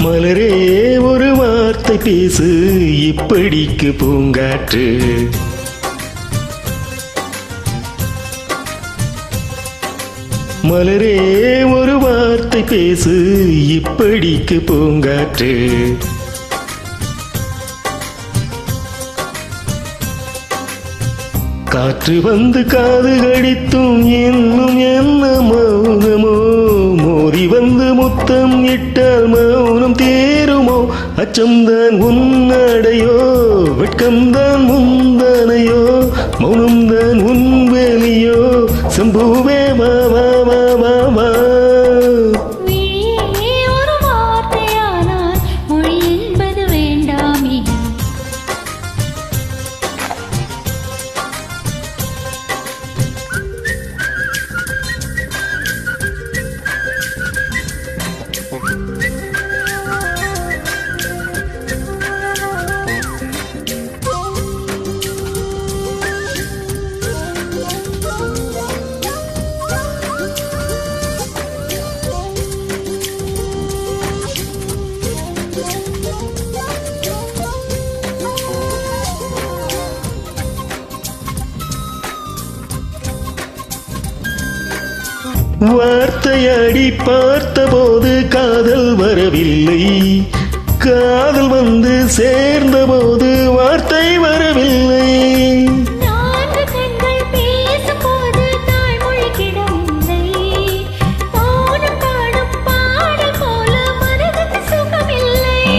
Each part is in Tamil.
மலரே ஒரு வார்த்தை பேசு இப்படிக்கு பூங்காற்று. மலரே ஒரு வார்த்தை பேசு இப்படிக்கு பூங்காற்று. காற்று வந்து காது கடித்தும் இன்னும் என்ன மௌனமோ, மோதி வந்து முத்தம் இட்டால் மௌனம் தேருமோ, அச்சம்தான் உன்னடையோ வெட்கம்தான் முந்தனையோ, மௌனம்தான் உன் வேலியோ சம்புவே வா வா வா வா வா. வார்த்தையாடி பார்த்தபோது காதல் வரவில்லை, காதல் வந்து சேர்ந்தபோது வார்த்தை வரவில்லை.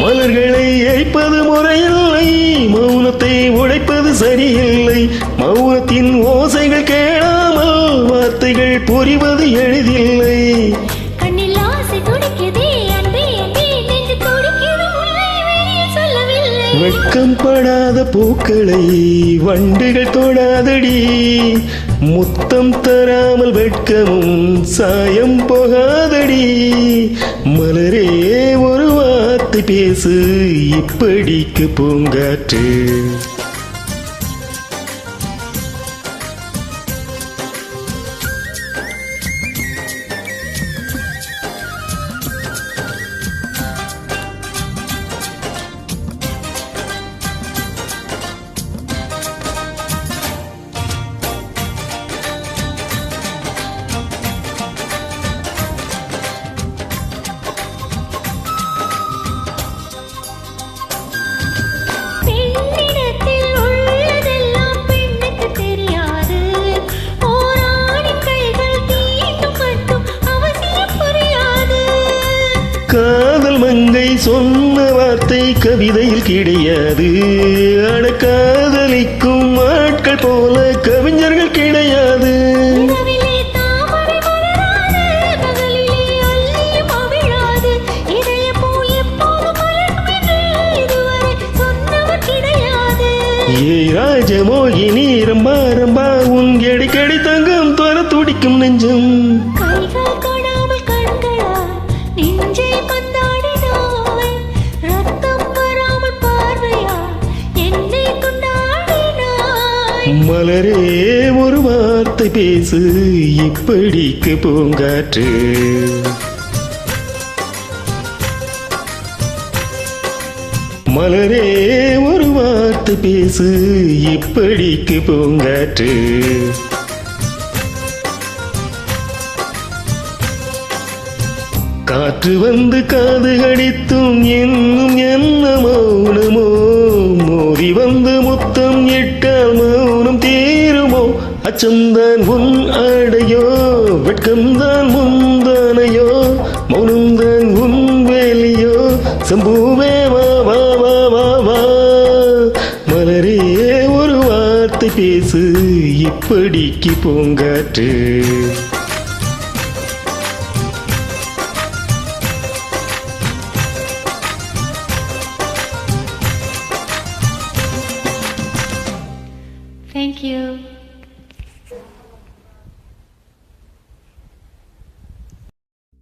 மலர்களை ஏய்ப்பது முறையில்லை, மௌனத்தை உடைப்பது சரியில்லை. மௌனத்தின் ஓசைகள் கேளாமல் வார்த்தைகள் புரிவது எளிதில்லை. கண்ணில் ஆசை துடிக்குதே அன்பே அன்பே நெஞ்சு துடிக்குது உன்னை வெளியே சொல்லவில்லை. வெட்கம் படாத பூக்களை வண்டுகள் தொடாதடி, முத்தம் தராமல் வெட்கமும் சாயம் போகாதடி. மலரே ஒரு வார்த்தை பேசு இப்படிக்கு பூங்காற்று. காதல் மங்கை சொன்ன வார்த்தை கவிதையில் கிடையாது, அட காதலிக்கும் ஆட்கள் போல கவிஞர்கள் கிடையாது. ஏய் ராஜமோகினி ரம்பா ரம்பா உன் எடிக்கடி தங்கம் தோற துடிக்கும் நெஞ்சம். மலரே ஒரு வார்த்தை பேசு இப்படிக்கு பூங்காற்று. மலரே ஒரு வார்த்தை பேசு இப்படிக்கு பூங்காற்று. காற்று வந்து காது கடித்தும் இன்னும் என்ன மௌனமோ, மோதி வந்து முத்தம் இட்டால் மௌனம் தீருமோ, அச்சம்தான் உன் அடையோ வெட்கம்தான் முந்தானையோ, மௌனம்தான் உன் வேலியோ சம்புவே வா வா வா வா வா. மலரே ஒரு வார்த்தை பேசு இப்படிக்கு பூங்காற்று. Thank you.